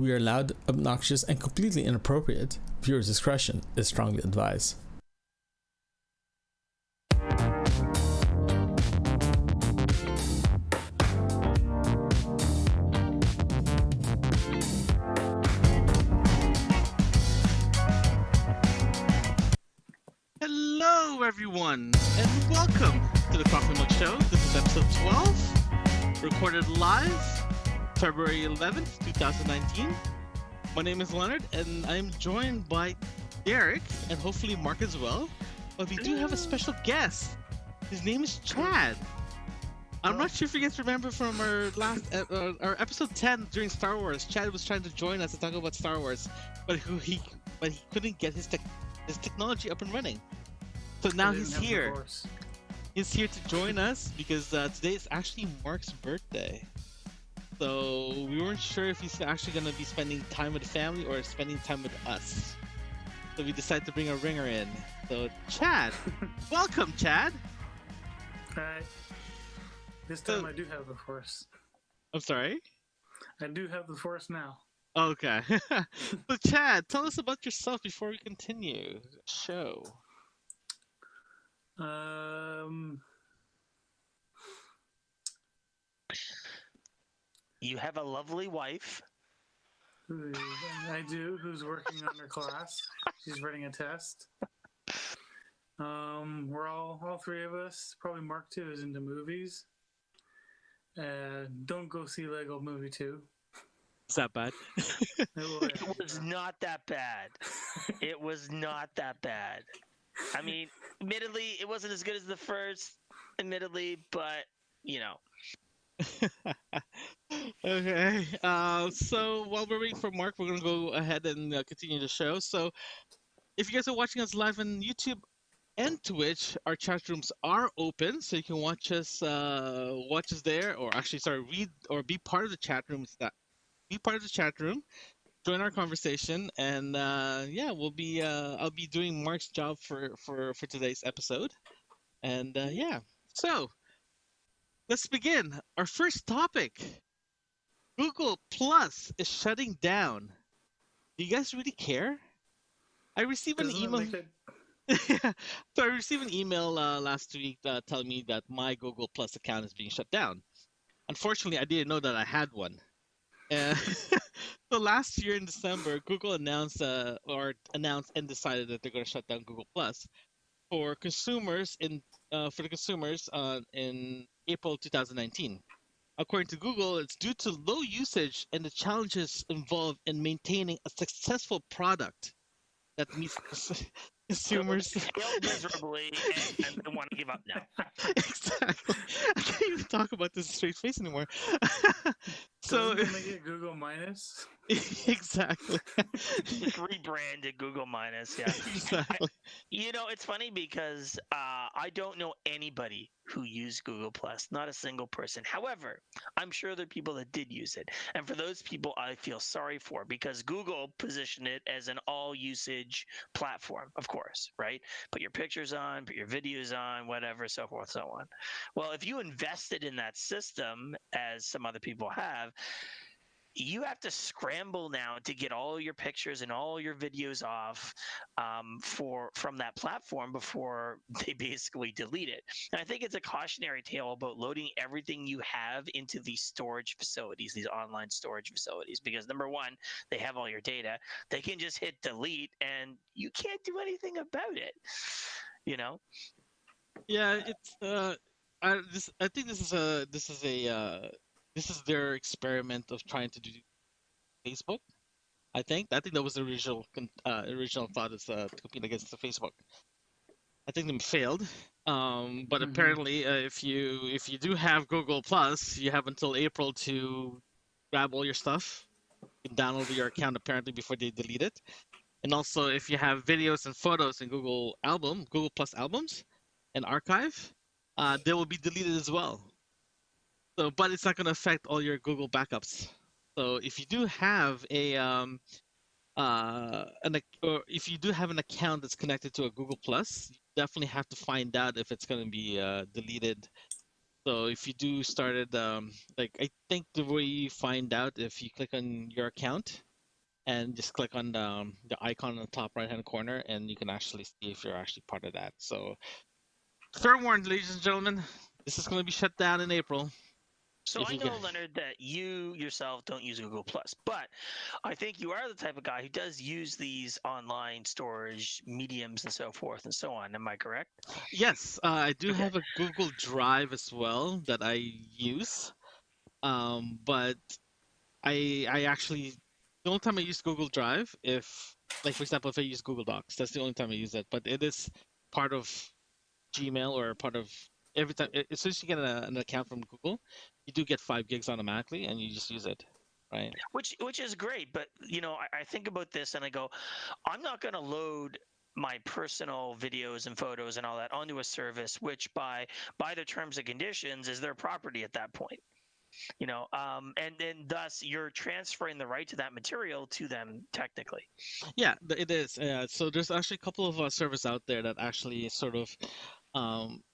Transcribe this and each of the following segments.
We are loud, obnoxious, and completely inappropriate. Viewers' discretion is strongly advised. Hello, everyone, and welcome to the Coffee Mug Show. This is episode 12, recorded live February 11th, 2019. My name is Leonard, and I'm joined by Derek, and hopefully Mark as well. But we do have a special guest. His name is Chad. I'm not sure if you guys remember from our last our episode 10 during Star Wars. Chad was trying to join us to talk about Star Wars, but he couldn't get his technology up and running. So now he's here. He's here to join us because today is actually Mark's birthday. So we weren't sure if he's actually going to be spending time with the family or spending time with us. So we decided to bring a ringer in. So Chad, welcome Chad. Hi. This time I do have the Force. I'm sorry? I do have the Force now. Okay. So Chad, tell us about yourself before we continue the show. You have a lovely wife. I do, who's working on her class. She's writing a test. We're all three of us, probably Mark too, is into movies. Don't go see Lego Movie 2. Is that bad? It was not that bad. It was not that bad. I mean, admittedly, it wasn't as good as the first, but, you know. Okay. So while we're waiting for Mark, we're going to go ahead and continue the show. So if you guys are watching us live on YouTube and Twitch, our chat rooms are open, so you can watch us there, or actually, read or be part of the chat room. Be part of the chat room, join our conversation, and we'll be I'll be doing Mark's job for today's episode, and so let's begin. Our first topic: Google Plus is shutting down. Do you guys really care? I received an email. So I received an email last week telling me that my Google Plus account is being shut down. Unfortunately, I didn't know that I had one. So last year in December, Google announced and decided that they're going to shut down Google Plus for consumers in April 2019. According to Google, it's due to low usage and the challenges involved in maintaining a successful product that meets consumers. Failed miserably and they want to give up now. Exactly. I can't even talk about this straight face anymore. So they make it Google minus. Exactly. Just rebranded Google minus. Yeah. Exactly. It's funny because I don't know anybody who used Google Plus, not a single person. However, I'm sure there are people that did use it. And for those people, I feel sorry for because Google positioned it as an all-usage platform, of course, right? Put your pictures on, put your videos on, whatever, so forth, so on. Well, if you invested in that system, as some other people have, you have to scramble now to get all your pictures and all your videos off from that platform before they basically delete it. And I think it's a cautionary tale about loading everything you have into these storage facilities, these online storage facilities, because number one, they have all your data. They can just hit delete and you can't do anything about it, Yeah, it's I think this is their experiment of trying to do Facebook. I think that was the original thought is to compete against the Facebook. I think they failed. But apparently, if you do have Google Plus, you have until April to grab all your stuff. You can download your account apparently before they delete it. And also, if you have videos and photos in Google Plus albums, and archive, they will be deleted as well. So, but it's not going to affect all your Google backups. So, if you do have if you do have an account that's connected to a Google Plus, you definitely have to find out if it's going to be deleted. So, if you do started, I think the way you find out if you click on your account and just click on the icon in the top right-hand corner, and you can actually see if you're actually part of that. So, fair warning, ladies and gentlemen, this is going to be shut down in April. So If I you know, get- Leonard, that you yourself don't use Google Plus, but I think you are the type of guy who does use these online storage mediums and so forth and so on. Am I correct? Yes, I do Okay. have a Google Drive as well that I use. But I actually the only time I use Google Drive, if like for example if I use Google Docs, that's the only time I use it. But it is part of Gmail or part of every time. As soon as you get an account from Google, you do get 5 gigs automatically, and you just use it, right? Which is great, but I think about this and I go, I'm not going to load my personal videos and photos and all that onto a service which by their terms and conditions is their property at that point. And then thus you're transferring the right to that material to them technically. Yeah, it is. So there's actually a couple of servers out there that actually sort of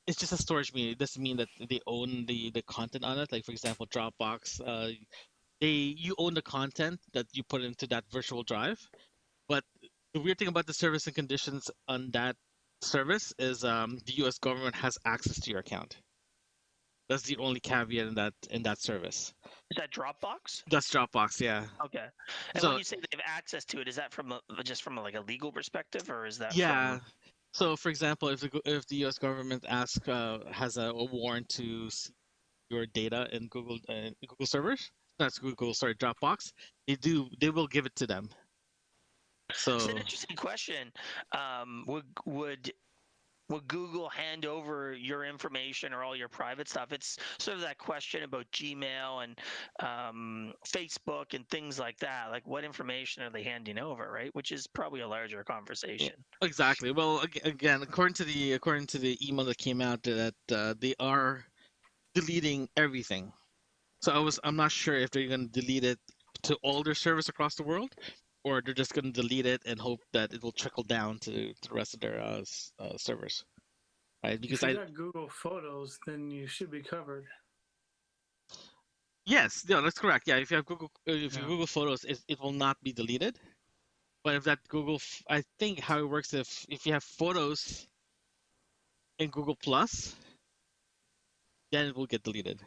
it's just a storage medium. It doesn't mean that they own the content on it. Like for example, Dropbox, you own the content that you put into that virtual drive. But the weird thing about the service and conditions on that service is the U.S. government has access to your account. That's the only caveat in that service. Is that Dropbox? That's Dropbox, yeah. Okay. And So when you say they have access to it, is that just from like a legal perspective, or is that yeah. from? So for example, if the U.S. government has a warrant to see your data in Google servers, that's Google, sorry, Dropbox, they will give it to them. So It's an interesting question. Would Google hand over your information or all your private stuff? It's sort of that question about Gmail and Facebook and things like that. Like, what information are they handing over, right? Which is probably a larger conversation. exactly. Well, again, according to the email that came out, that they are deleting everything. So I'm not sure if they're going to delete it to all their servers across the world, or they're just going to delete it and hope that it will trickle down to the rest of their servers, right? Because if you got Google Photos, then you should be covered. yes, yeah, that's correct. Yeah, if you have you Google Photos, it will not be deleted. But if that I think how it works, if you have photos in Google Plus, then it will get deleted.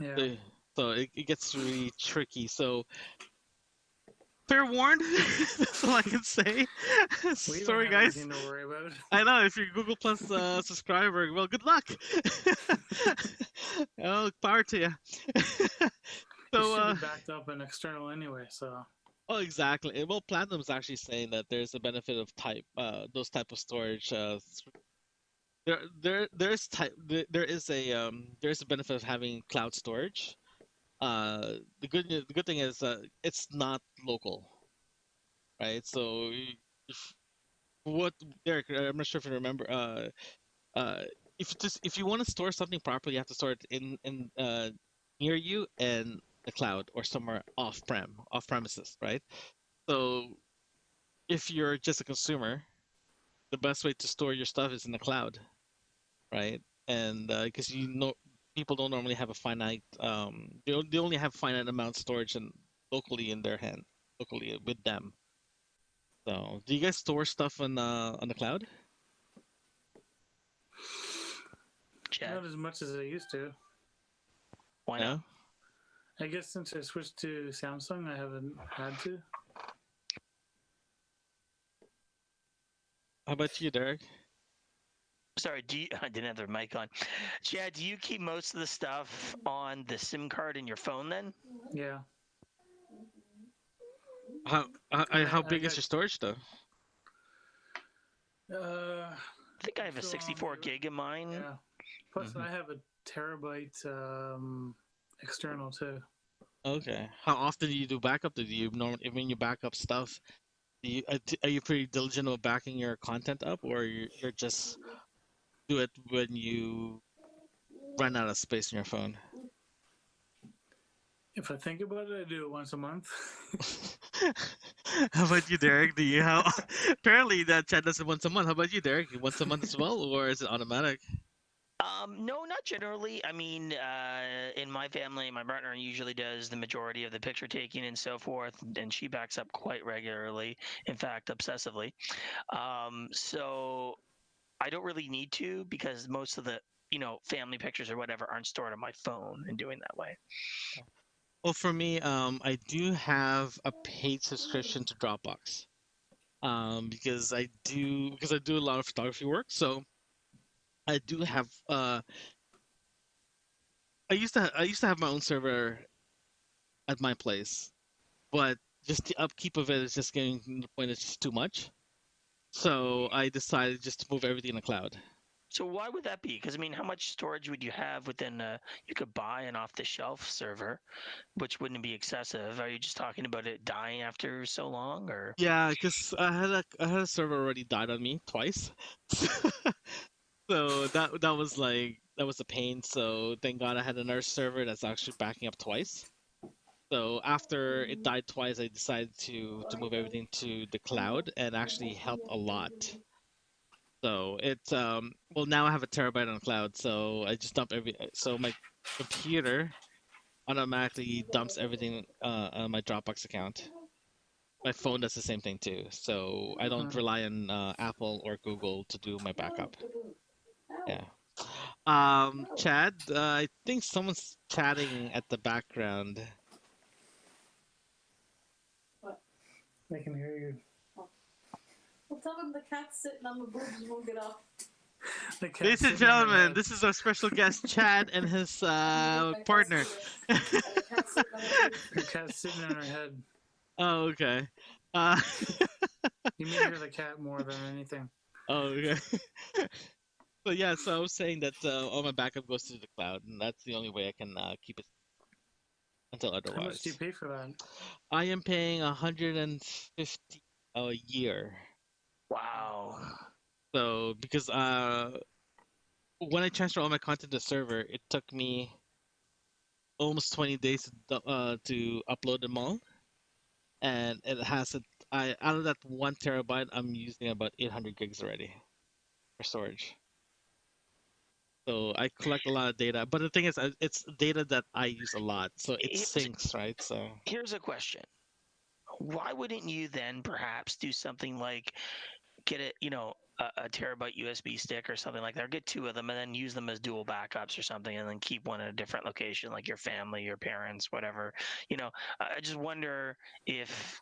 Yeah. So it gets really tricky. So fair warned. That's all I can say. We Sorry, don't have guys. anything to worry about. I know if you're a Google Plus subscriber, well, good luck. Oh, power to you. It So, should be backed up and external anyway. So. oh, exactly. Well, Platinum's actually saying that there's a benefit of those type of storage. There is a benefit of having cloud storage. The good thing is it's not local, right? So Derek, I'm not sure if you remember. If you want to store something properly, you have to store it in near you and the cloud or somewhere off premises, right? So if you're just a consumer, the best way to store your stuff is in the cloud, right? And because people don't normally have a finite they only have finite amount of storage and locally with them. So do you guys store stuff on the cloud? Chad, Not as much as I used to. why not? I guess since I switched to Samsung, I haven't had to. How about you, Derek? Sorry, I didn't have the mic on. Chad, do you keep most of the stuff on the SIM card in your phone then? Yeah. How big is got- your storage though? Uh, I think I have a So, 64 gig in mine. yeah. Plus, Mhm. I have a terabyte external too. Okay. How often do you do backup? Do you normally when you back up stuff? Are you pretty diligent about backing your content up, or you're just do it when you run out of space in your phone? If I think about it, I do it once a month. How about you, Derek? Apparently that Chad does it once a month. How about you, Derek? Once a month as well, or is it automatic? No, not generally. I mean, in my family, my partner usually does the majority of the picture taking and so forth, and she backs up quite regularly. In fact, obsessively. So I don't really need to because most of the family pictures or whatever aren't stored on my phone and doing that way. Well, for me, I do have a paid subscription to Dropbox. Because I do a lot of photography work, so I do have I used to have my own server at my place, but just the upkeep of it is just getting to the point it's just too much. So I decided just to move everything in the cloud. So why would that be? Because I mean, how much storage would you have within? You could buy an off-the-shelf server, which wouldn't be excessive. Are you just talking about it dying after so long, or? Yeah, because I had a server already died on me twice, so that was a pain. So thank God I had another server that's actually backing up twice. So after it died twice, I decided to move everything to the cloud and actually helped a lot. So it's well, now I have a terabyte on the cloud, so I just dump so my computer automatically dumps everything on my Dropbox account. My phone does the same thing too, so I don't rely on Apple or Google to do my backup. Yeah. Chad, I think someone's chatting at the background. I can hear you. Well, tell them the cat's sitting on the boobs and won't get up. The cat's Ladies and sitting on her gentlemen, head. this is our special guest, Chad, and his partner. Her cat's sitting on her head. Oh, okay. Uh, You may hear the cat more than anything. oh, okay. So yeah, so I was saying that all my backup goes to the cloud, and that's the only way I can keep it until How much otherwise. do you pay for that? I am paying $150 a year. Wow. So because when I transfer all my content to the server, it took me almost 20 days to upload them all, and it has out of that 1 terabyte, I'm using about 800 gigs already for storage. So I collect a lot of data, but the thing is, it's data that I use a lot, so it syncs, right? So Here's a question. Why wouldn't you then perhaps do something like get a terabyte USB stick or something like that, or get two of them and then use them as dual backups or something, and then keep one in a different location, like your family, your parents, whatever. I just wonder if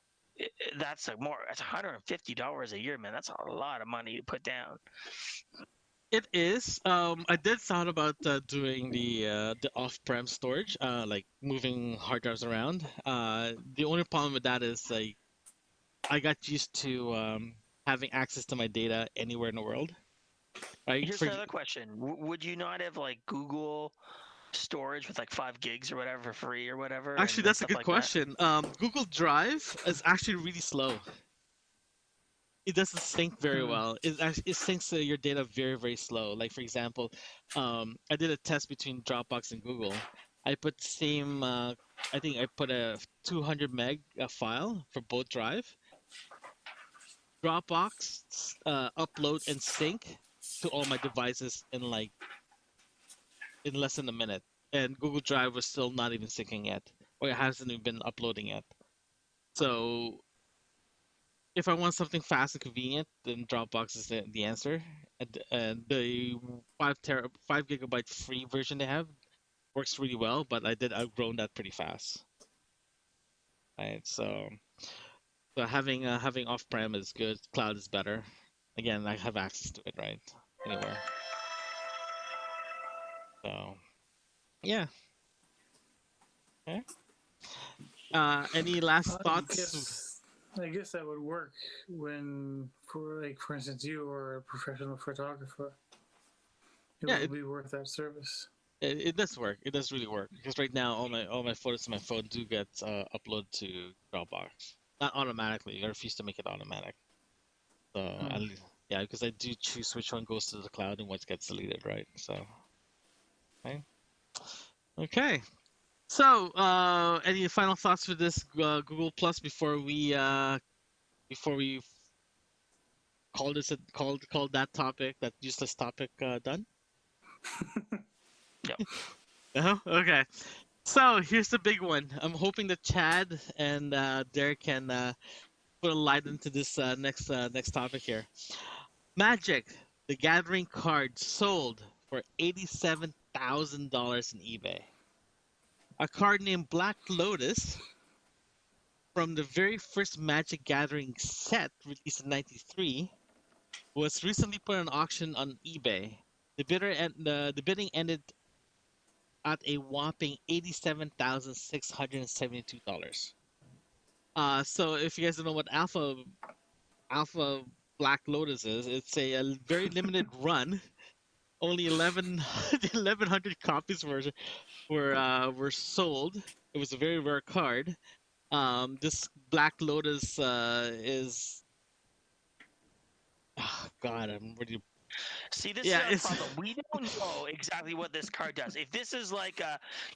that's it's $150 a year, man. That's a lot of money to put down. it is. I did thought about doing the off-prem storage, like moving hard drives around. The only problem with that is like I got used to having access to my data anywhere in the world. Right? Here's another question: would you not have like Google storage with like 5 gigs or whatever for free or whatever? Actually, and that's a stuff good like question. Google Drive is actually really slow. It doesn't sync very well. It syncs your data very, very slow. Like for example, I did a test between Dropbox and Google. I put the same. I think I put a 200 meg file for both drive. Dropbox upload and sync to all my devices in less than a minute, and Google Drive was still not even syncing yet, or it hasn't even been uploading yet. So if I want something fast and convenient, then Dropbox is the answer. And the 5 gigabyte free version they have works really well, but I did outgrown that pretty fast. Right, so having off-prem is good. Cloud is better. Again, I have access to it right anywhere. So yeah. Okay. Any last thoughts? I guess that would work for instance, you are a professional photographer. It would be worth that service. It does work. It does really work because right now all my photos on my phone do get uploaded to Dropbox. Not automatically. I refuse to make it automatic. So yeah, because I do choose which one goes to the cloud and what gets deleted, right? So okay. So any final thoughts for this Google Plus before we call that useless topic done? Okay. So here's the big one. I'm hoping that Chad and Derek can put a light into this next topic here. Magic: The Gathering card sold for $87,000 in eBay. A card named Black Lotus from the very first Magic Gathering set released in '93 was recently put on auction on eBay. The bidding ended at a whopping $87,672. So if you guys don't know what Alpha Black Lotus is, it's a very limited run. Only 1,100 copies were sold. It was a very rare card. This Black Lotus is, oh God, I'm really. See, this Yeah, is it's our problem. We don't know exactly what this card does. If this is like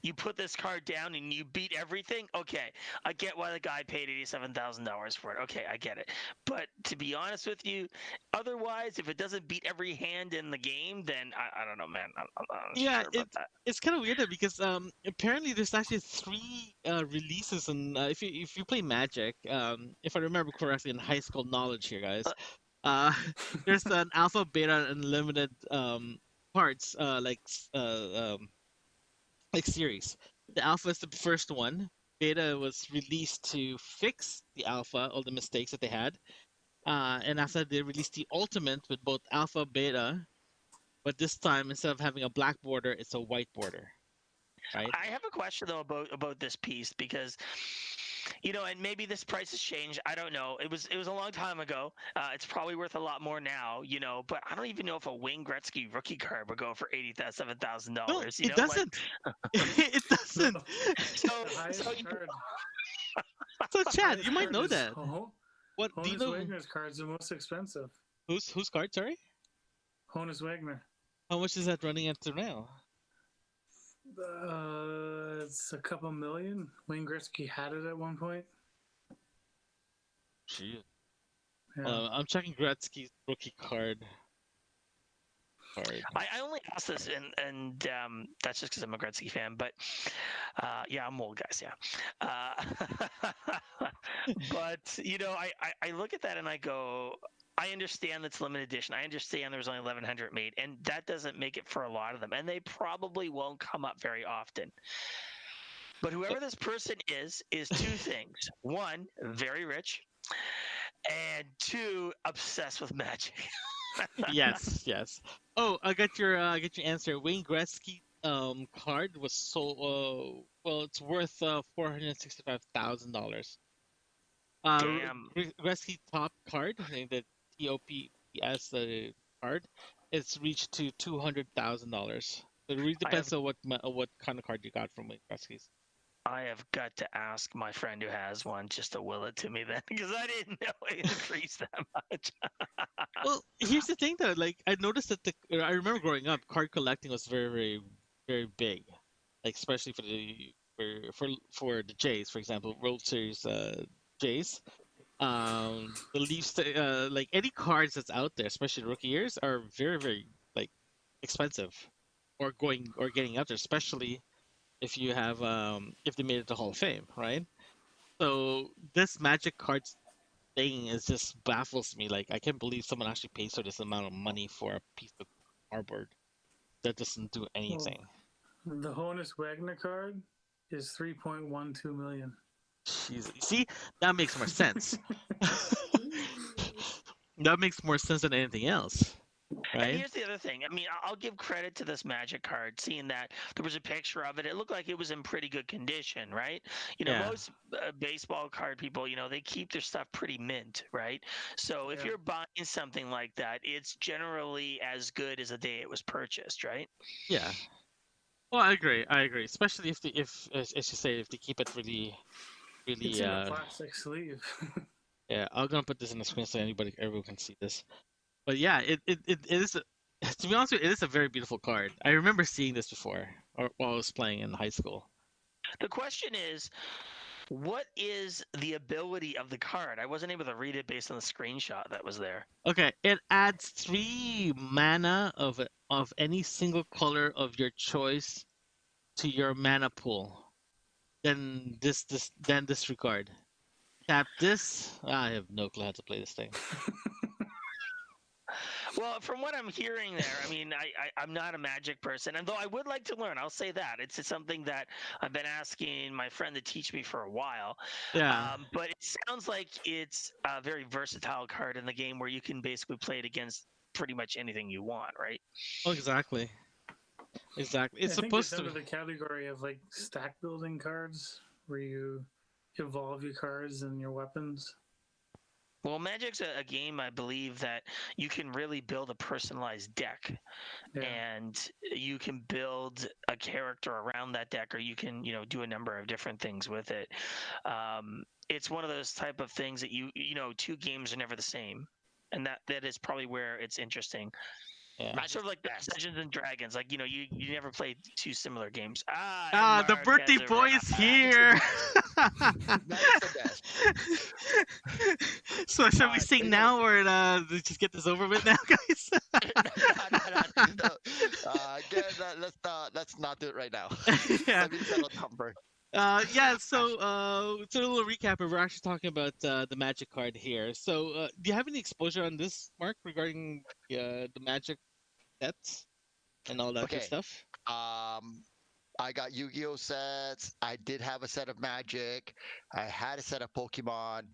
you put this card down and you beat everything, okay, I get why the guy paid $87,000 for it. Okay, I get it. But to be honest with you, otherwise, if it doesn't beat every hand in the game, then I don't know, man. I'm not yeah, sure about that. it's kind of weird though, because apparently there's actually three releases, and if you play Magic, if I remember correctly in high school knowledge here, guys, uh, there's an alpha, beta, and limited parts like series. The alpha is the first one. Beta was released to fix the alpha, all the mistakes that they had, and after that, they released the ultimate with both alpha, beta, but this time instead of having a black border, it's a white border, right? I have a question though about this piece because, and maybe this price has changed. I don't know. It was a long time ago. It's probably worth a lot more now, but I don't even know if a Wayne Gretzky rookie card would go for $87,000. No, it doesn't. It doesn't. So, The highest so card. So Chad, highest you might card know is that. What do you Honus know? Wagner's card's the most expensive. Whose card? Sorry. Honus Wagner. How much is that running at now? It's a couple million. Wayne Gretzky had it at one point. Gee. Yeah. I'm checking Gretzky's rookie card. I only asked this, and that's just because I'm a Gretzky fan. But yeah, I'm old, guys. Yeah. But I look at that and I go, I understand that's limited edition. I understand there's only 1,100 made, and that doesn't make it for a lot of them, and they probably won't come up very often. But whoever this person is two things: one, very rich, and two, obsessed with magic. Yes. Oh, I got your answer. Wayne Gretzky card was sold. Well, it's worth $465,000. Damn. Gretzky top card, the TOPS card, it's reached to $200,000. It really depends on what kind of card you got from Wayne Gretzky's. I have got to ask my friend who has one just to will it to me then, because I didn't know it increased that much. Well, here's the thing though. Like I noticed that I remember growing up, card collecting was very, very, very big. Like especially for the Jays, for example, World Series Jays. The Leafs, like any cards that's out there, especially rookie years, are very, very like expensive, or getting out there, especially if you have if they made it to Hall of Fame, right? So this Magic cards thing is just baffles me. Like I can't believe someone actually pays for this amount of money for a piece of cardboard that doesn't do anything. Well, the Honus Wagner card is 3.12 million. Jeez. See, that makes more sense. That makes more sense than anything else. Right? And here's the other thing. I mean, I'll give credit to this Magic card, seeing that there was a picture of it. It looked like it was in pretty good condition, right? Most baseball card people, they keep their stuff pretty mint, right? So if you're buying something like that, it's generally as good as the day it was purchased, right? Yeah. Well, I agree. Especially if as you say, if they keep it really, really. It's in a plastic sleeve. Yeah, I'm gonna put this in the screen so everyone can see this. But yeah, it is. To be honest with you, it is a very beautiful card. I remember seeing this before, while I was playing in high school. The question is, What is the ability of the card? I wasn't able to read it based on the screenshot that was there. Okay, it adds 3 mana of any single color of your choice to your mana pool. Then disregard. Tap this. I have no clue how to play this thing. Well, from what I'm hearing there, I mean, I'm not a Magic person, and though I would like to learn, I'll say that. It's something that I've been asking my friend to teach me for a while. Yeah. But it sounds like it's a very versatile card in the game where you can basically play it against pretty much anything you want, right? Oh, exactly. Exactly. It's I think supposed it's to under the category of like stack building cards, where you evolve your cards and your weapons. Well, Magic's a game, I believe, that you can really build a personalized deck, Yeah. and you can build a character around that deck, or you can, do a number of different things with it. It's one of those type of things that two games are never the same, and that is probably where it's interesting. Yeah. Sort of like Dungeons and Dragons, like you never played 2 similar games. The birthday boy is here. So shall we sing now, or just get this over with now, guys? No. Let's not do it right now. Yeah. Let me settle down first. So a little recap. We're actually talking about the Magic card here. So, do you have any exposure on this, Mark, regarding the Magic sets and all that good stuff? I got Yu-Gi-Oh sets. I did have a set of Magic. I had a set of Pokemon.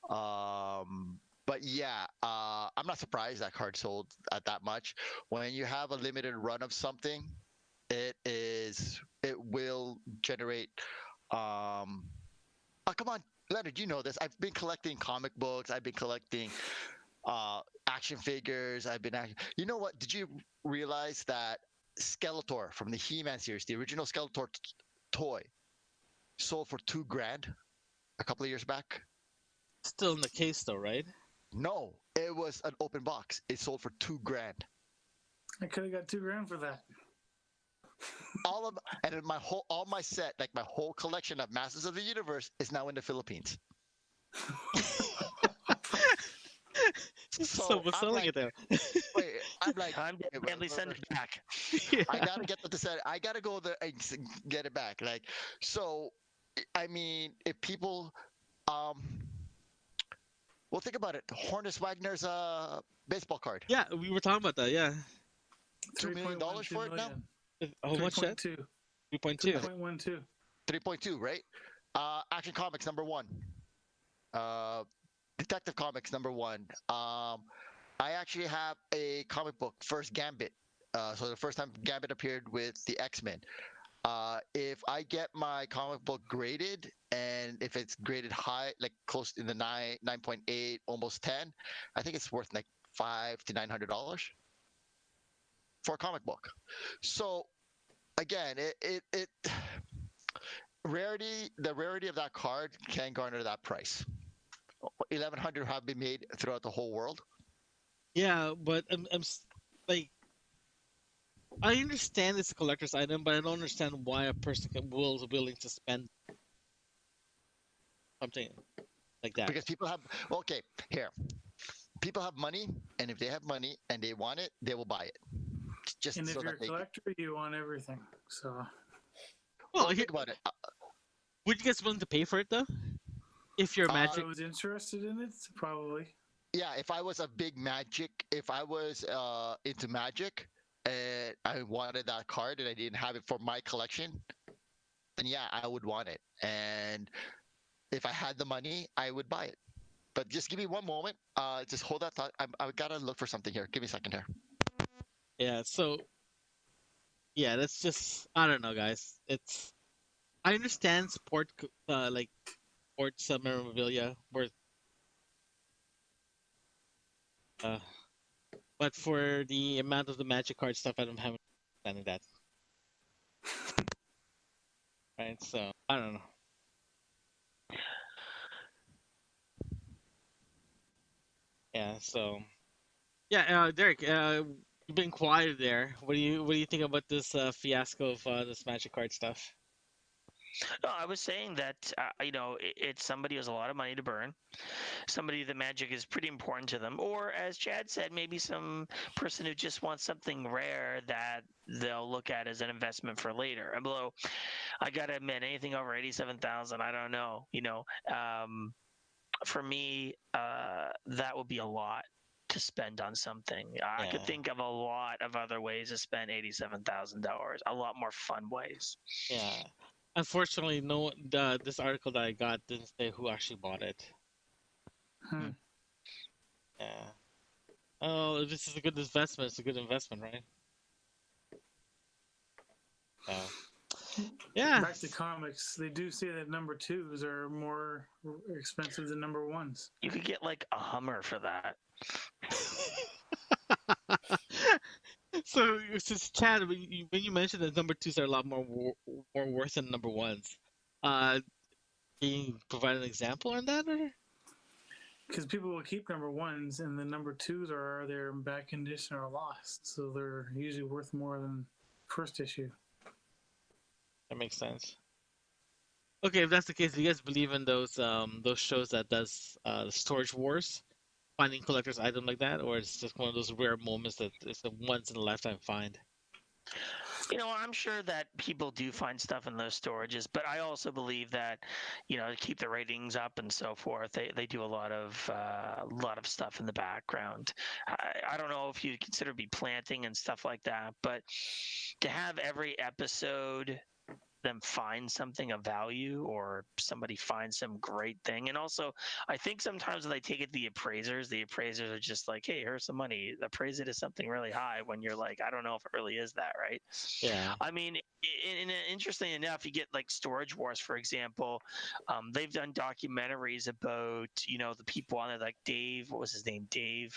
But yeah, I'm not surprised that card sold at that much. When you have a limited run of something, it will generate. Oh, come on, Leonard, you know this. I've been collecting comic books. I've been collecting action figures. You know what? Did you realize that Skeletor from the He-Man series, the original Skeletor toy, sold for $2,000 a couple of years back? Still in the case, though, right? No, it was an open box. It sold for $2,000. I could have got $2,000 for that. All my set, like my whole collection of Masters of the Universe, is now in the Philippines. So we're selling it there. Wait, I'm like, Time to family send it back. Yeah. I gotta get the set. I gotta go there and get it back. Like, so, I mean, if people, well, think about it. Hornets Wagner's baseball card. Yeah, we were talking about that. Yeah. $2 million for it now. How much that? 3.2. 3.2. 3.12. 3.2, right? Action Comics #1. Detective Comics #1. I actually have a comic book, First Gambit. So the first time Gambit appeared with the X-Men. If I get my comic book graded, and if it's graded high, like close in the 9.8, almost 10, I think it's worth like $500 to $900 for a comic book. So again, the rarity of that card can garner that price. 1,100 have been made throughout the whole world. Yeah, but I'm like, I understand it's a collector's item, but I don't understand why a person is willing to spend something like that. Because people have people have money, and if they have money and they want it, they will buy it. Just And if so you're that a collector, you want everything. So Well, think about it. would you guys willing to pay for it though? If you're if Magic, I was interested in it, probably. Yeah, if I was a big Magic, if I was into Magic and I wanted that card and I didn't have it for my collection, then yeah, I would want it. And if I had the money, I would buy it. But just give me one moment. Just hold that thought. I gotta look for something here. Give me a second here. yeah. So, yeah, that's just, I don't know, guys. I understand sports memorabilia worth, but for the amount of the Magic card stuff, I don't have any of that. Right, so I don't know. Yeah, so yeah, Derek, you've been quiet there. What do you think about this fiasco of this Magic card stuff? No, I was saying that it's somebody who has a lot of money to burn, somebody that magic is pretty important to them, or as Chad said, maybe some person who just wants something rare that they'll look at as an investment for later. Although I gotta admit, anything over 87,000, I don't know. For me, that would be a lot to spend on something. I could Yeah. think of a lot of other ways to spend $87,000. A lot more fun ways. Yeah. Unfortunately, this article that I got didn't say who actually bought it. Hmm. Yeah. Oh, this is a good investment. It's a good investment, right? Yeah. Back to comics, they do say that number 2s are more expensive than number 1s. You could get like a Hummer for that. So, since Chad, when you mentioned that number 2s are a lot more worth than number 1s, can you provide an example on that? Or? Because people will keep number 1s, and the number 2s are either in bad condition or lost, so they're usually worth more than first issue. That makes sense. Okay, if that's the case, do you guys believe in those shows that does the Storage Wars, finding collector's item like that, or it's just one of those rare moments that it's a once in a lifetime find? I'm sure that people do find stuff in those storages, but I also believe that, to keep the ratings up and so forth, they do a lot of stuff in the background. I don't know if you consider be planting and stuff like that, but to have every episode them find something of value or somebody finds some great thing. And also, I think sometimes when they take it to the appraisers are just like, hey, here's some money. Appraise it as something really high when you're like, I don't know if it really is that, right? Yeah. I mean, interesting enough, you get like Storage Wars, for example. They've done documentaries about, the people on there, like Dave, what was his name? Dave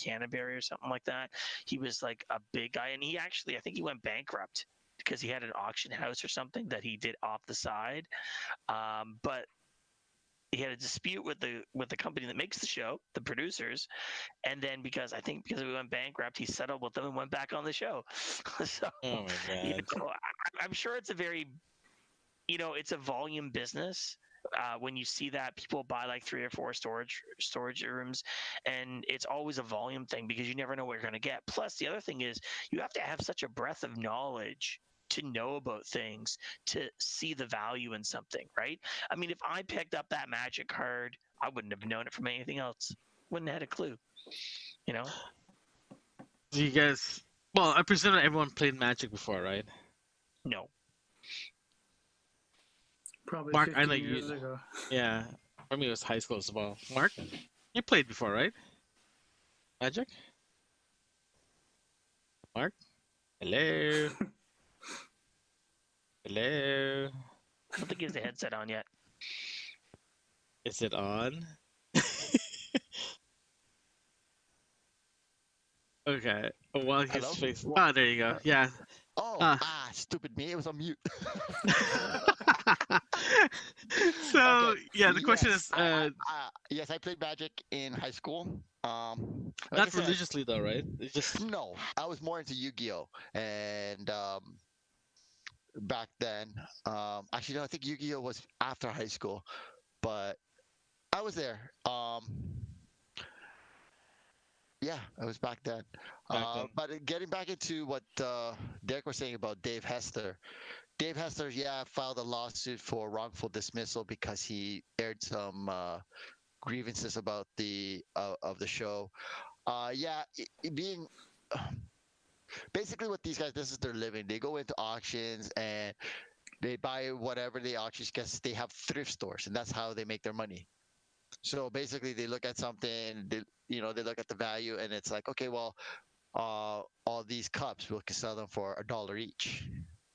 Canterbury or something like that. He was like a big guy, and he actually, I think he went bankrupt because he had an auction house or something that he did off the side. But he had a dispute with the company that makes the show, the producers, and then because we went bankrupt, he settled with them and went back on the show. So, Oh my God. I'm sure it's a very, it's a volume business. When you see that people buy like 3 or 4 storage rooms, and it's always a volume thing because you never know what you're going to get. Plus, the other thing is you have to have such a breadth of knowledge to know about things to see the value in something, right? I mean, if I picked up that magic card, I wouldn't have known it from anything else. Wouldn't have had a clue, Do you guys? Well, I presume that everyone played Magic before, right? No. Probably Mark, 15 I know years you. ago. Yeah, for me it was high school as well. Mark, you played before, right? Magic. Mark, hello. Hello. I don't think he has the headset on yet. Is it on? Okay. Well, his Hello? face. Oh, there you go. Yeah. Stupid me. It was on mute. So Okay. yeah, the question Yes, is, yes, I played Magic in high school. Like I not said, religiously though, right? It's just no, I was more into Yu-Gi-Oh, and back then, actually, no, I think Yu-Gi-Oh was after high school, but I was there. Yeah, I was back then. back then. But getting back into what Derek was saying about Dave Hester. Dave Hester, yeah, filed a lawsuit for wrongful dismissal because he aired some grievances about the of the show. Yeah, being basically what these guys, this is their living. They go into auctions and they buy whatever they auction because they have thrift stores, and that's how they make their money. So basically, they look at something, they look at the value, and it's like, okay, well, all these cups we can sell them for $1 each,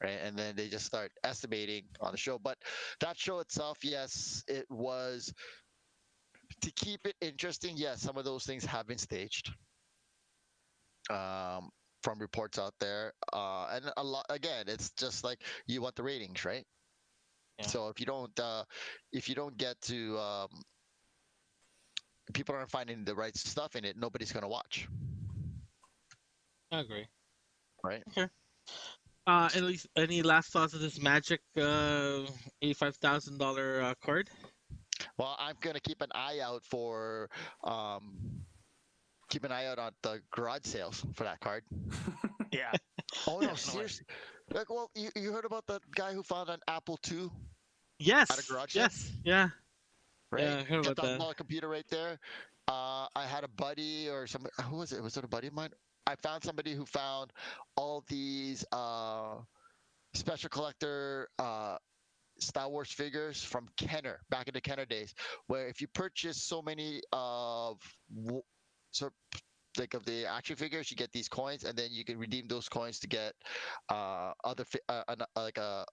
right? And then they just start estimating on the show. But that show itself, yes, it was to keep it interesting. Yes, some of those things have been staged. From reports out there, and a lot again, it's just like you want the ratings, right? Yeah. So if you don't get to people aren't finding the right stuff in it, nobody's gonna watch. I agree. Right. Okay. At least any last thoughts of this magic $85,000 card? Well, I'm gonna keep an eye out for um, keep an eye out on the garage sales for that card. Yeah. Oh no, Definitely. seriously. Like, well, you heard about the guy who found an Apple II Yes. at a garage sale, Yes. Yeah. right? Yeah. I heard about that. $10,000 computer right there. I had a buddy or some. Who was it? Was it a buddy of mine? I found somebody who found all these special collector Star Wars figures from Kenner back in the Kenner days, where if you purchase so many of so like of the action figures, you get these coins, and then you can redeem those coins to get like a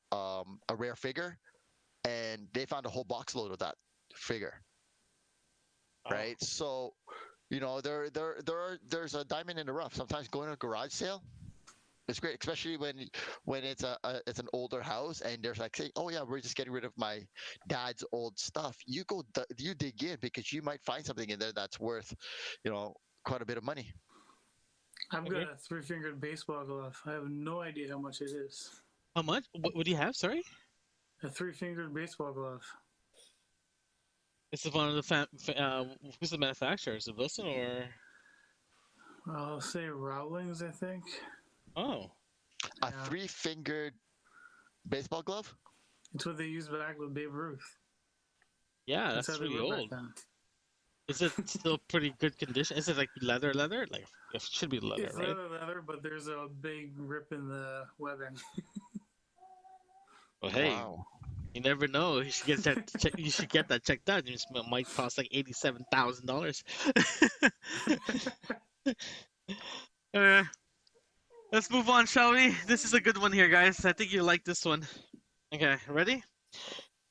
rare figure. And they found a whole box load of that figure, right? So, there's a diamond in the rough. Sometimes going to a garage sale, it's great, especially when it's it's an older house and there's like saying, oh yeah, we're just getting rid of my dad's old stuff. You dig in because you might find something in there that's worth, quite a bit of money. I've got a 3-fingered baseball glove. I have no idea how much it is. How much? What do you have? Sorry. A 3-fingered baseball glove. This is one of the who's the manufacturer? Is it Wilson or? I'll say Rowlings, I think. Oh. A Yeah. 3-fingered baseball glove? It's what they used back with Babe Ruth. Yeah, that's how they really were back old. then. Is it still pretty good condition? Is it like leather? Like it should be leather, It's right? leather, but there's a big rip in the webbing. Well, hey, Wow. you never know. You should get that. You should get that checked out. It might cost like $87,000. Let's move on, shall we? This is a good one here, guys. I think you like this one. Okay, ready?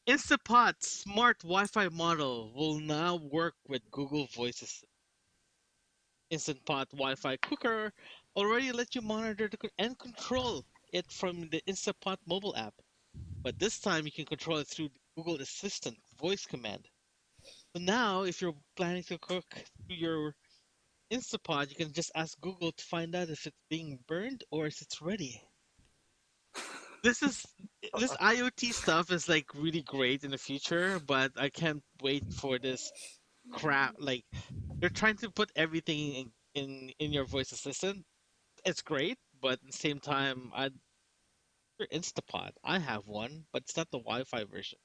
Instapot smart Wi-Fi model will now work with Google Voice Assistant. Instant Pot Wi-Fi cooker already let you monitor and control it from the Instapot mobile app. But this time you can control it through the Google Assistant voice command. So now if you're planning to cook through your Instapot, you can just ask Google to find out if it's being burned or if it's ready. This IoT stuff is like really great in the future, but I can't wait for this crap. Like they're trying to put everything in your voice assistant. It's great, but at the same time, your Instapot. I have one, but it's not the Wi-Fi version.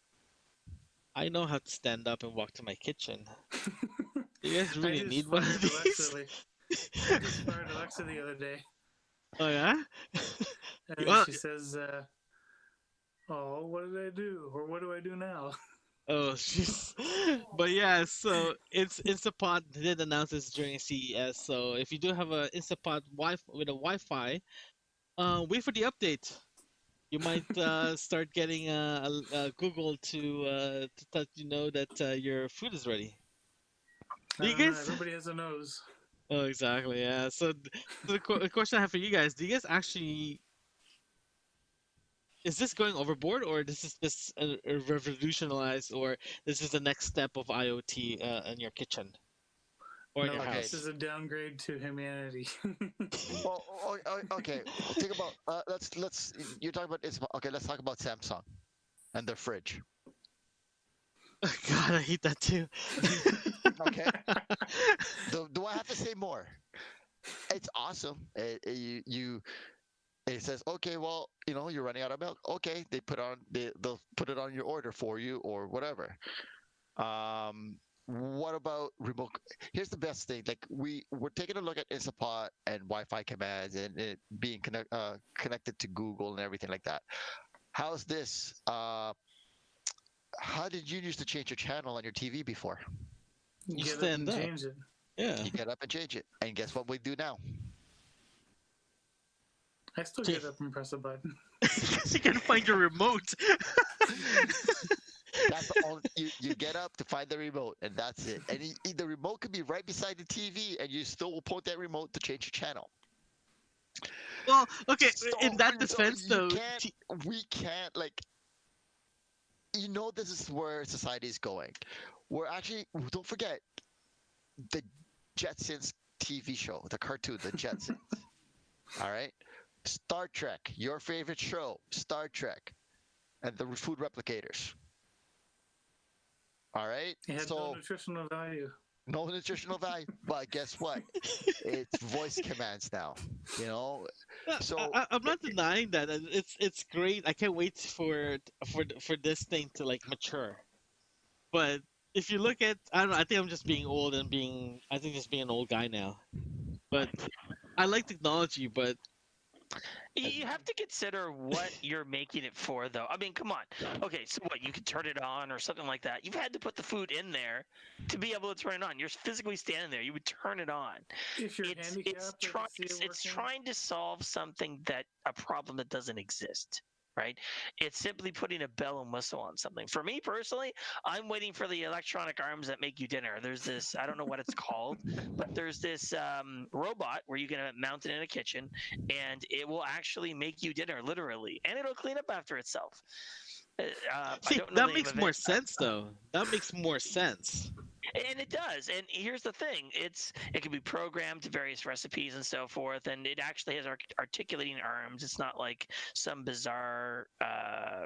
I know how to stand up and walk to my kitchen. You guys really need one of these? I just fired Alexa the other day. Oh yeah? And she says, oh, what did I do? Or what do I do now? Oh, jeez. But yeah, so Instapot did announce this during CES. So if you do have a Instapot with a Wi-Fi, wait for the update. You might start getting Google to let you know that your food is ready. Do you guys? Everybody has a nose. Oh, exactly. Yeah. So the question I have for you guys: do you guys actually? Is this going overboard, or this is just a revolutionized, or this is the next step of IoT in your kitchen or in your house? This is a downgrade to humanity. Well, okay. Think about let's. You're talking about okay. Let's talk about Samsung and their fridge. God, I hate that too. Okay. Do I have to say more? It's awesome. It says, okay, well, you're running out of milk. Okay, they'll put it on your order for you or whatever. What about remote? Here's the best thing. Like we're taking a look at Instapot and Wi-Fi commands and it being connected to Google and everything like that. How's this? How did you used to change your channel on your TV before? You Get stand up up. and change it. Yeah. You get up and change it. And guess what we do now? I still get up and press a button. You can find your remote. That's the only, you get up to find the remote, and that's it. And the remote could be right beside the TV, and you still will point that remote to change your channel. Well, okay. So, in that defense, though, we can't this is where society is going. We're actually, don't forget, the Jetsons TV show, the cartoon, the Jetsons. All right? Star Trek, your favorite show, Star Trek, and the food replicators. All right. It had So no nutritional value. no nutritional value, but guess what? It's voice commands now. You know. So I'm not denying that. It's great. I can't wait for this thing to like mature. But if you look at, I don't know. I think I'm just being old and I think just being an old guy now. But I like technology, but You have to consider what you're making it for, though. I mean, come on. Okay, so what? You could turn it on or something like that. You've had to put the food in there to be able to turn it on. You're physically standing there. You would turn it on. If you're handicapped, It's trying to solve something a problem that doesn't exist. Right? It's simply putting a bell and whistle on something. For me personally, I'm waiting for the electronic arms that make you dinner. There's this, I don't know what it's called, but there's this robot where you can mount it in a kitchen, and it will actually make you dinner, literally, and it'll clean up after itself. see, that makes more sense, though. That makes more sense. And it does. And here's the thing: it can be programmed to various recipes and so forth, and it actually has articulating arms. It's not like some bizarre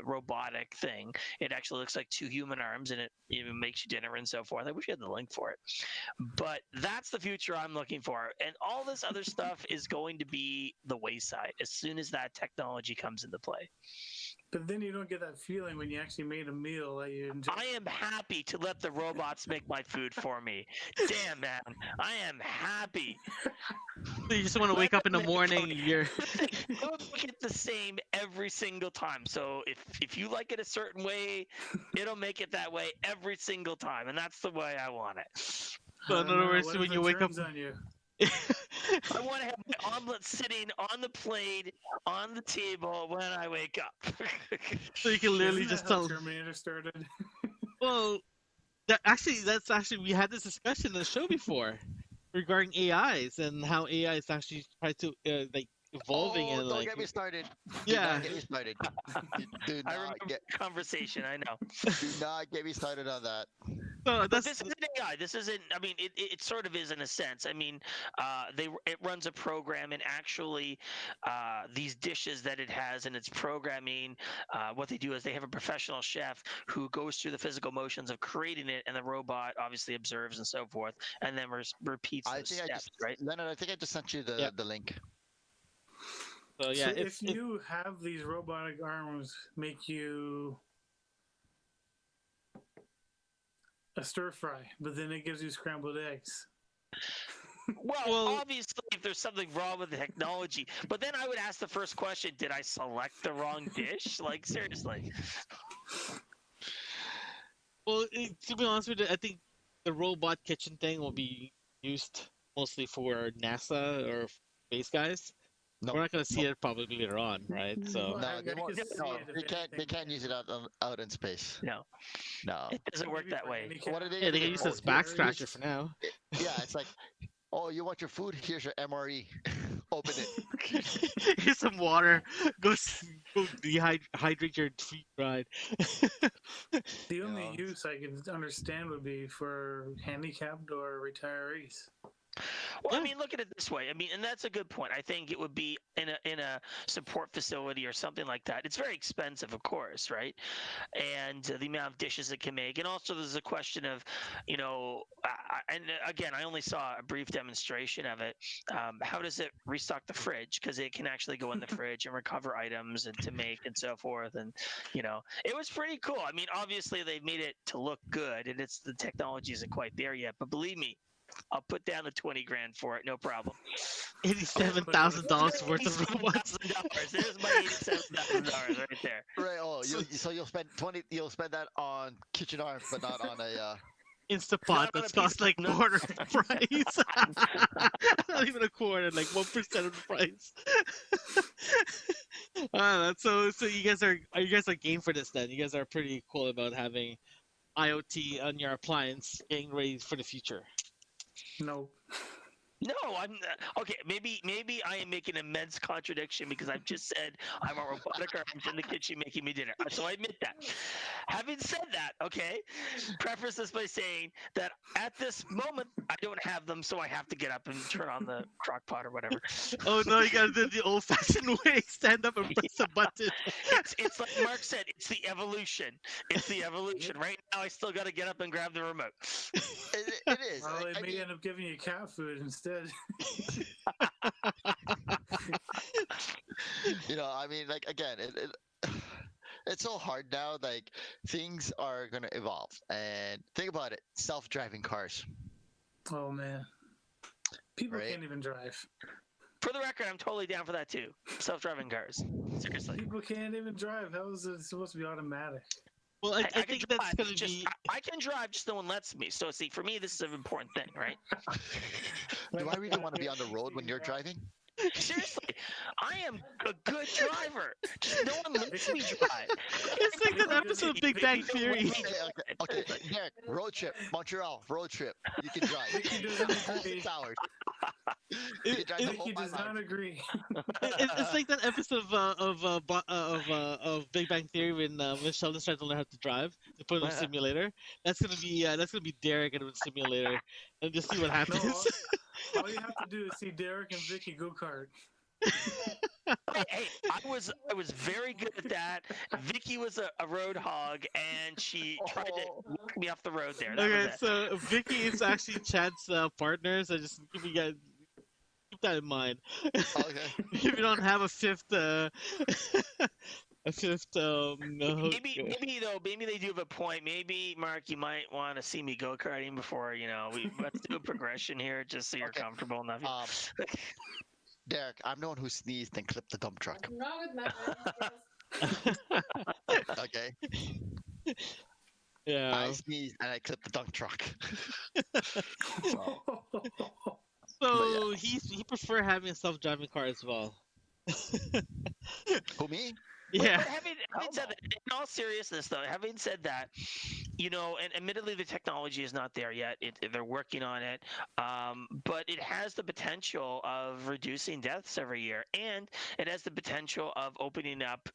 robotic thing. It actually looks like two human arms, and it even makes you dinner and so forth. I wish you had the link for it. But that's the future I'm looking for. And all this other stuff is going to be the wayside as soon as that technology comes into play. But then you don't get that feeling when you actually made a meal that you enjoy. I am happy to let the robots make my food for me. Damn, man. I am happy. So you just want to wake up in the morning. You're It will make it the same every single time. So if you like it a certain way, it'll make it that way every single time, and that's the way I want it. So in other words, when you wake up, on you? I want to have my omelet sitting on the plate on the table when I wake up. so you can literally Isn't just that how tell. Terminator started. Well, that's actually we had this discussion in the show before regarding AIs and how AIs actually try to like evolving and don't like get me started. Yeah. Do not get me started. Do I not remember get the conversation. I know. do not get me started on that. so But that's this isn't AI. This isn't. I mean, it sort of is in a sense. I mean, it runs a program, and actually, these dishes that it has and its programming, what they do is they have a professional chef who goes through the physical motions of creating it, and the robot obviously observes and so forth, and then repeats I those think steps. I Right? Leonard, I think I just sent you Yep. the link. so yeah. So It's if you have these robotic arms make you a stir fry, but then it gives you scrambled eggs. Well, obviously, if there's something wrong with the technology, but then I would ask the first question: did I select the wrong dish? Like seriously. well, to be honest with you, I think the robot kitchen thing will be used mostly for NASA or space guys. No, We're not going to see it probably later on, right? So Well, no, I they won't. could see No, it if they can't. They anything. can't use it out in space. No, No. it doesn't work Maybe that for way. handicap- What are they? yeah, they gonna can use do? this back scratcher for now. Yeah, it's like, oh, you want your food? Here's your MRE. Open it. Here's some water. Go hydrate your feet, right? The only Yeah. use I can understand would be for handicapped or retirees. Well, Yeah. I mean, look at it this way. I mean, and that's a good point. I think it would be in a support facility or something like that. It's very expensive, of course, right? And the amount of dishes it can make, and also there's a question of, and again, I only saw a brief demonstration of it. How does it restock the fridge? Because it can actually go in the fridge and recover items and to make and so forth. And it was pretty cool. I mean, obviously they made it to look good, and the technology isn't quite there yet. But believe me, I'll put down the $20,000 for it, no problem. $87,000 worth of robots. There's my $87,000 right there. Right. Oh, so you'll spend 20. You'll spend that on kitchen arms, but not on a. Instapot Not on that's a piece cost of like nut. quarter of the price. Not even a quarter, like 1% of the price. So you guys are game for this then. You guys are pretty cool about having IoT on your appliance, getting ready for the future. No. No, I'm okay. Maybe I am making immense contradiction because I've just said I'm a robotic arms in the kitchen making me dinner. So I admit that. Having said that, okay, preface this by saying that at this moment I don't have them, so I have to get up and turn on the crock pot or whatever. Oh no, you gotta do it the old-fashioned way. Stand up and press a button. It's like Mark said. It's the evolution. It's the evolution. Right now, I still got to get up and grab the remote. It is. Well, they I may mean, end up giving you cat food instead. I mean, like again, it's so hard now. Like things are gonna evolve, and think about it: self-driving cars. Oh man, people Right. can't even drive. For the record, I'm totally down for that too. Self-driving cars. Seriously. People can't even drive. How is it supposed to be automatic? Well, I can think drive, that's gonna just, be. I can drive, just no one lets me. So see, for me, this is an important thing, right? Do I really want to be on the road when you're driving? Seriously, I am a good driver. Just no one lets me drive. It's like that episode of Big Bang Theory. Okay, Derek, road trip, Montreal, road trip. You can drive. Vicky doesn't agree. 6 hours. You can drive the whole Vicky does 5 not hours. agree. It's like that episode of Big Bang Theory when Sheldon's trying to learn how to drive. They put him in a Yeah. simulator. That's gonna be Derek in a simulator, and just see what No, happens. all you have to do is see Derek and Vicky go kart. Hey, I was very good at that. Vicky was a road hog, and she tried to knock me off the road there. That Okay, was it. so Vicky is actually Chad's partner, so just keep that in mind. Okay. If you don't have a fifth, no, Maybe they do have a point. Maybe Mark, you might want to see me go karting before let's do a progression here, just so you're Okay. comfortable enough. Derek, I'm the one who sneezed and clipped the dump truck. Nothing wrong with Matt. Okay. yeah. I sneezed and I clipped the dump truck. So he prefer having a self-driving car as well. Who, me? Yeah. But having said that, in all seriousness, though, having said that, and admittedly the technology is not there yet. They're working on it, but it has the potential of reducing deaths every year, and it has the potential of opening up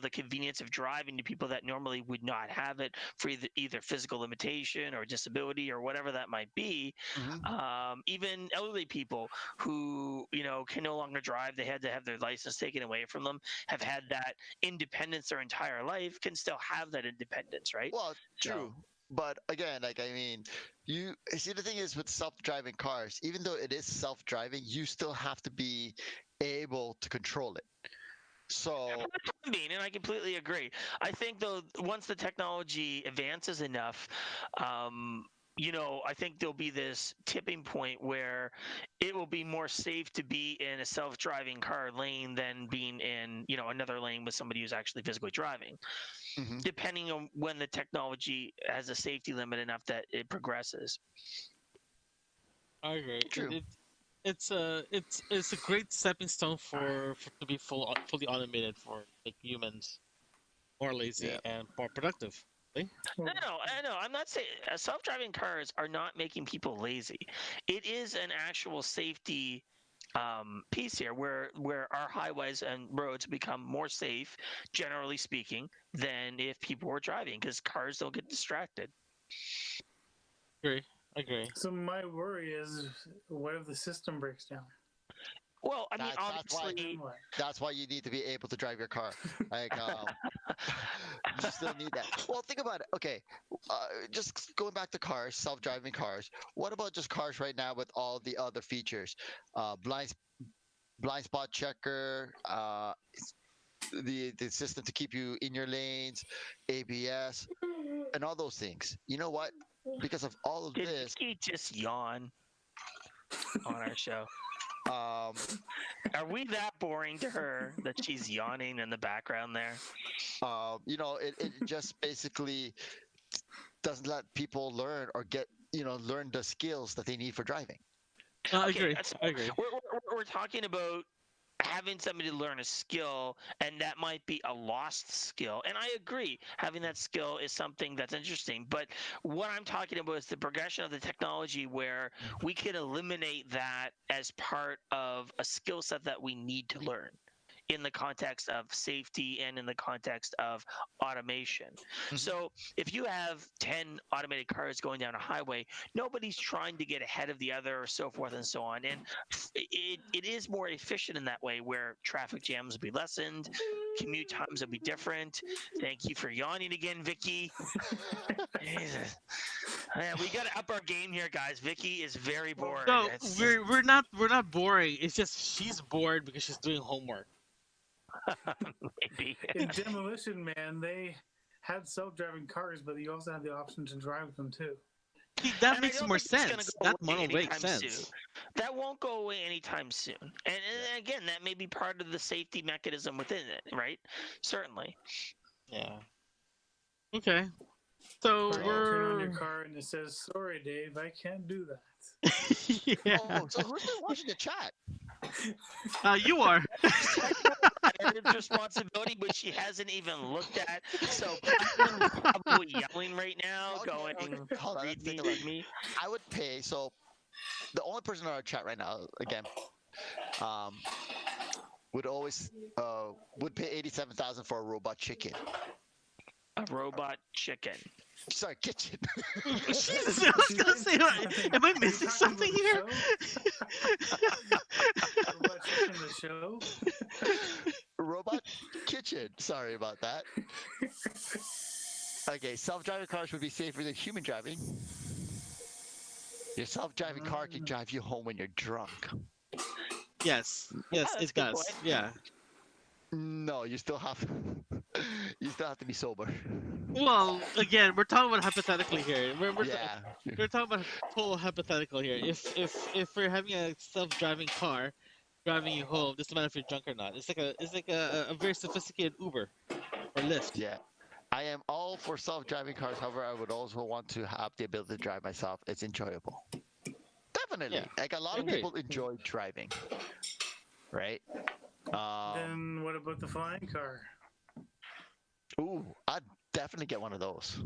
the convenience of driving to people that normally would not have it for either physical limitation or disability or whatever that might be. Mhm. Even elderly people who can no longer drive, they had to have their license taken away from them, have had that independence their entire life, can still have that independence, right? Well, So- true. But again, like I mean, you see the thing is with self-driving cars, even though it is self-driving, you still have to be able to control it. So And I completely agree. I think though, once the technology advances enough, I think there'll be this tipping point where it will be more safe to be in a self-driving car lane than being in, another lane with somebody who's actually physically driving, Mhm. depending on when the technology has a safety limit enough that it progresses. I agree. True. It's a great stepping stone for to be fully automated for make humans more lazy Yeah. and more productive. No, I'm not saying self-driving cars are not making people lazy. It is an actual safety piece here where our highways and roads become more safe, generally speaking, than if people were driving because cars don't get distracted. I agree. So my worry is, what if the system breaks down? Well, I mean, That's why- obviously, Then what? That's why you need to be able to drive your car. Like, you still need that. Well, think about it. Okay, just going back to cars, self-driving cars. What about just cars right now with all the other features? Blind spot checker, the system to keep you in your lanes, ABS, and all those things. You know what? Because of all of did this, Vicky just yawn on our show? um, Are we that boring to her that she's yawning in the background there? it just basically doesn't let people learn or learn the skills that they need for driving. I Okay, agree. so I agree. We're talking about having somebody learn a skill, and that might be a lost skill. And I agree, having that skill is something that's interesting. But what I'm talking about is the progression of the technology where we can eliminate that as part of a skill set that we need to learn in the context of safety and in the context of automation. So if you have 10 automated cars going down a highway, nobody's trying to get ahead of the other or so forth and so on. And it is more efficient in that way where traffic jams will be lessened, commute times will be different. Thank you for yawning again, Vicky. Jesus. Man, we got to up our game here, guys. Vicky is very bored. No, we're not boring. It's just she's bored because she's doing homework. Maybe. In Demolition Man, they had self-driving cars, but you also had the option to drive them too. See, that And I makes don't more think it's gonna sense. go That away model makes anytime sense. soon. That won't go away anytime soon. And again, that may be part of the safety mechanism within it, right? Certainly. Yeah. Okay. So Or you turn on we're your car and it says, "Sorry, Dave, I can't do that." yeah. Oh, so who's been watching the chat? You are. It's responsibility, which she hasn't even looked at. So Cleveland is probably yelling right now, Okay, going, hold on, read let's me, take a read look. me. I would pay. So the only person on our chat right now, again, would always would pay 87,000 for a robot chicken. A robot chicken. Sorry, kitchen. Jesus, I was gonna say, am I missing something here? Robot Chicken, the show? Robot kitchen. Sorry about that. Okay, self-driving cars would be safer than human driving. Your self-driving car can drive you home when you're drunk. Yes, that's a it good does. point. Yeah. No, you still have to be sober. Well, again, we're talking about hypothetically here. Yeah. We're talking about total hypothetical here. If we're having a self-driving car driving you home, doesn't matter if you're drunk or not. It's like a very sophisticated Uber or Lyft. Yeah. I am all for self-driving cars. However, I would also want to have the ability to drive myself. It's enjoyable. Definitely. Yeah, Like a lot of agreed. people enjoy driving. Right? Then what about the flying car? Ooh, I'd definitely get one of those.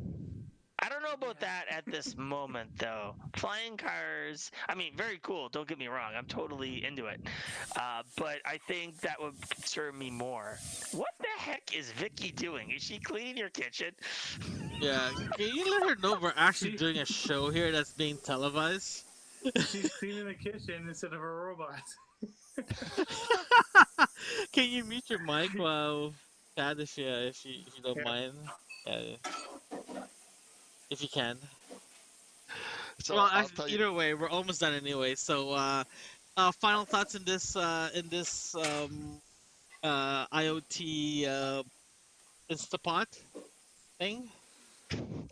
I don't know about that at this moment, though. Flying cars, I mean, very cool. Don't get me wrong. I'm totally into it. But I think that would serve me more. What the heck is Vicky doing? Is she cleaning your kitchen? Yeah. Can you let her know we're actually doing a show here that's being televised? She's cleaning the kitchen instead of a robot. Can you mute your mic while Chad, if you don't Yeah. mind? Yeah. If you can. So Well, I'll tell you. either way, we're almost done anyway. So, final thoughts in this IoT Instapot thing.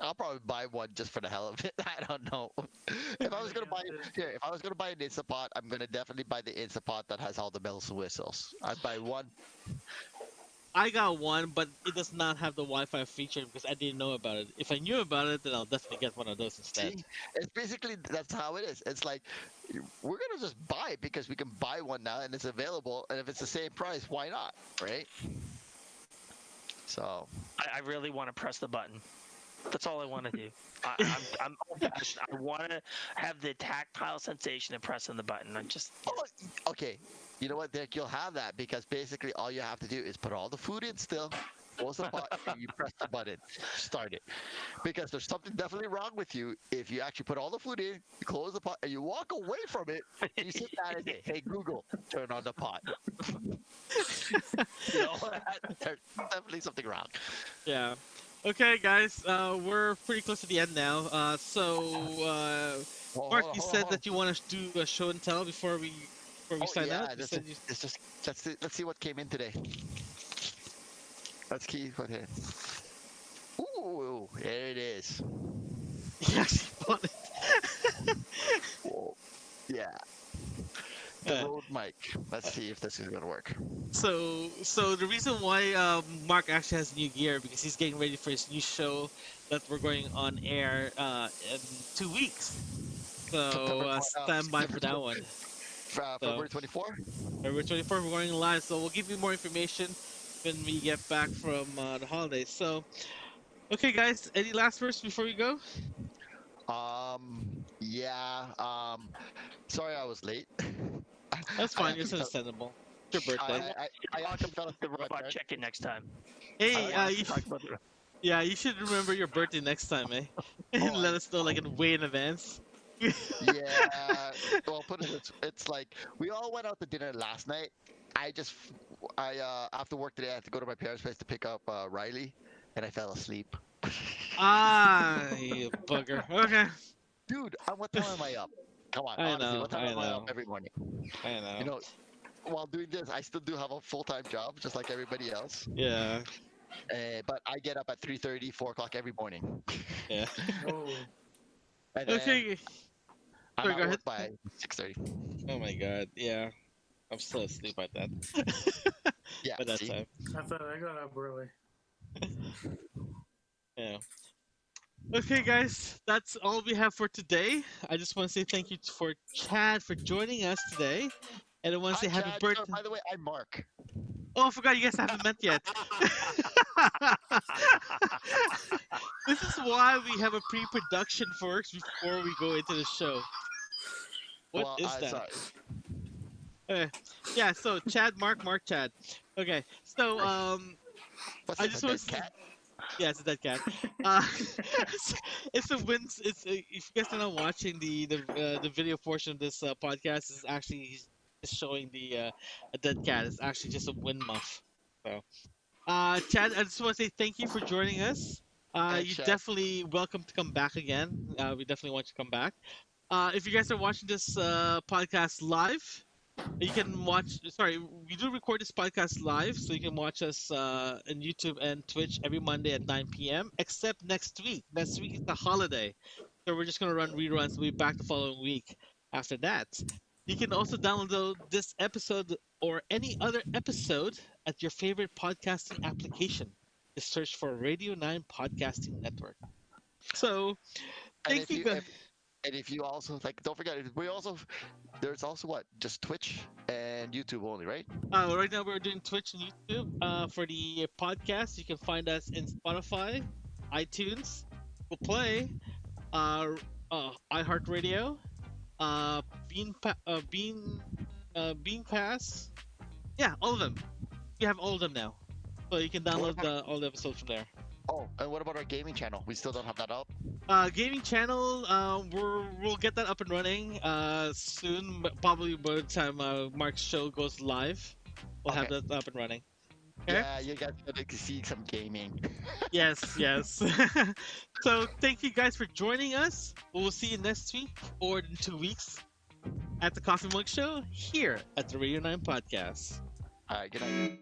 I'll probably buy one just for the hell of it. I don't know. If I was gonna buy an Instapot, I'm gonna definitely buy the Instapot that has all the bells and whistles. I'd buy one. I got one, but it does not have the Wi-Fi feature because I didn't know about it. If I knew about it, then I'll definitely get one of those instead. See, it's basically that's how it is. It's like we're gonna just buy it because we can buy one now and it's available, and if it's the same price, why not, right? So I really want to press the button. That's all I want to do. I'm old-fashioned. I want to have the tactile sensation of pressing the button. I'm just okay, you know what, Dick? You'll have that because basically all you have to do is put all the food in still, close the pot, and you press the button, start it. Because there's something definitely wrong with you if you actually put all the food in, you close the pot, and you walk away from it. You sit down and say, "Hey Google, turn on the pot." You know, there's definitely something wrong. Yeah. Okay, guys. We're pretty close to the end now. Mark, you said that you want to do a show and tell before we sign out. You said Let's see what came in today. Let's keep what here. Ooh, there it is. you actually bought it. Whoa. Yeah. The Rode mic. Let's see if this is gonna work. So the reason why Mark actually has new gear because he's getting ready for his new show that we're going on air in 2 weeks. So stand by for that one. February 24. February 24th, we're going live, so we'll give you more information when we get back from the holidays. So, okay, guys, any last words before we go? Yeah. Sorry I was late. That's I fine. actually It's felt- understandable. It's your birthday. I actually fell asleep. Robot check in next time. Hey, I you, talked about the- yeah, you should remember your birthday next time, eh? Oh, Let us know like in way in advance. Yeah. Well, put it. It's like we all went out to dinner last night. After work today, I had to go to my parents' place to pick up Riley, and I fell asleep. You bugger. Okay. Dude, what time am I up? Come on, I honestly, know, what time I am I know. up every morning? I know. You know, while doing this, I still do have a full-time job, just like everybody else. Yeah. But I get up at 3:30, 4 o'clock every morning. Yeah. Oh, And then Okay. I'm Sorry, at go ahead. work by 6:30. Oh my god. Yeah. I'm still asleep at that. Yeah, By that see? time. I thought I got up early. Yeah. Okay, guys, that's all we have for today. I just want to say thank you for Chad for joining us today, and I want to say Hi, happy Chad. birthday. By the way, I'm Mark. Oh, I forgot you guys haven't met yet. This is why we have a pre-production first before we go into the show. What is that? Sorry. Okay. Yeah, so Chad, Mark, Chad. Okay, so What's I this, just a want dead to cat? yeah, it's a dead cat. Uh, it's a win. If you guys are not watching the video portion of this podcast, is actually he's showing the a dead cat. It's actually just a wind muff. So, Chad, I just want to say thank you for joining us. Hey, You're Chad. definitely welcome to come back again. We definitely want you to come back. If you guys are watching this podcast live, you can watch. Sorry, we do record this podcast live, so you can watch us on YouTube and Twitch every Monday at 9 p.m. Except next week. Next week is the holiday, so we're just gonna run reruns. We'll be back the following week after that. You can also download this episode or any other episode at your favorite podcasting application. Just search for Radio 9 Podcasting Network. So, And thank you guys. And if you also don't forget, there's also what, just Twitch and YouTube only, right? Right now we're doing Twitch and YouTube. For the podcast, you can find us in Spotify, iTunes, Google Play, iHeartRadio, Beanpass. Yeah, all of them. We have all of them now, so you can download all the episodes from there. Oh, and what about our gaming channel? We still don't have that out. Gaming channel, we'll get that up and running soon, but probably by the time Mark's show goes live, we'll have that up and running. Okay? Yeah, you guys gotta see some gaming. Yes. So thank you guys for joining us. We'll see you next week or in 2 weeks at the Coffee Mug Show here at the Radio 9 Podcast. All right, good night.